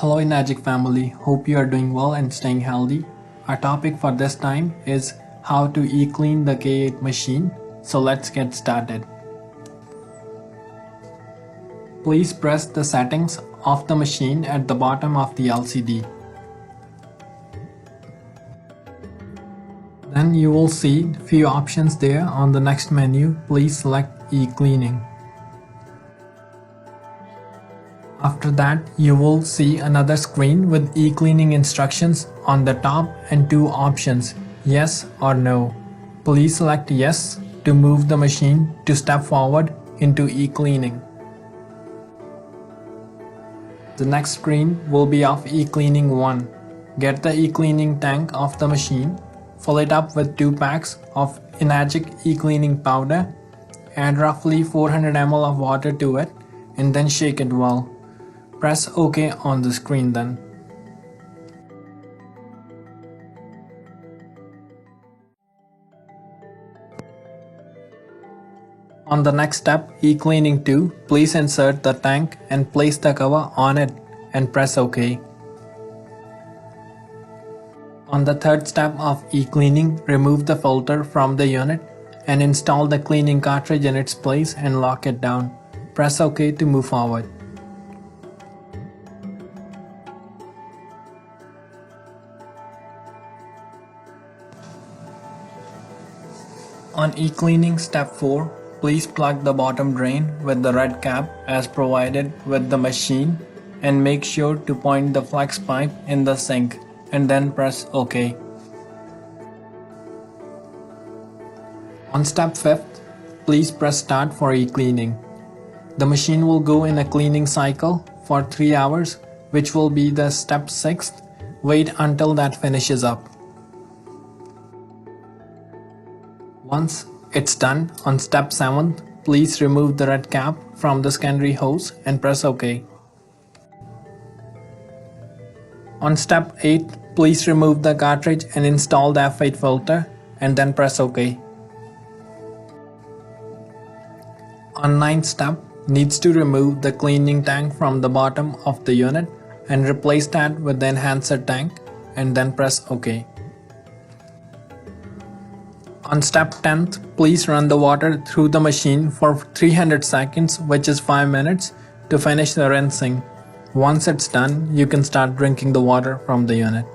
Hello Enagic family, hope you are doing well and staying healthy. Our topic for this time is how to E-Clean the K8 machine, so let's get started. Please press the settings of the machine at the bottom of the LCD. Then you will see few options there. On the next menu, please select E-Cleaning. After that, you will see another screen with e-cleaning instructions on the top and two options, yes or no. Please select yes to move the machine to step forward into e-cleaning. The next screen will be of e-cleaning 1. Get the e-cleaning tank of the machine, fill it up with 2 packs of Enagic e-cleaning powder, add roughly 400 ml of water to it, and then shake it well. Press OK on the screen then. On the next step, E-Cleaning 2, please insert the tank and place the cover on it and press OK. On the third step of E-Cleaning, remove the filter from the unit and install the cleaning cartridge in its place and lock it down. Press OK to move forward. On E-Cleaning Step 4, please plug the bottom drain with the red cap as provided with the machine and make sure to point the flex pipe in the sink and then press OK. On Step 5, please press Start for E-Cleaning. The machine will go in a cleaning cycle for 3 hours, which will be the Step 6. Wait until that finishes up. Once it's done, on Step 7, please remove the red cap from the secondary hose and press OK. On Step 8, please remove the cartridge and install the F8 filter and then press OK. On 9th step, needs to remove the cleaning tank from the bottom of the unit and replace that with the enhancer tank and then press OK. On Step 10th, please run the water through the machine for 300 seconds, which is 5 minutes, to finish the rinsing. Once it's done, you can start drinking the water from the unit.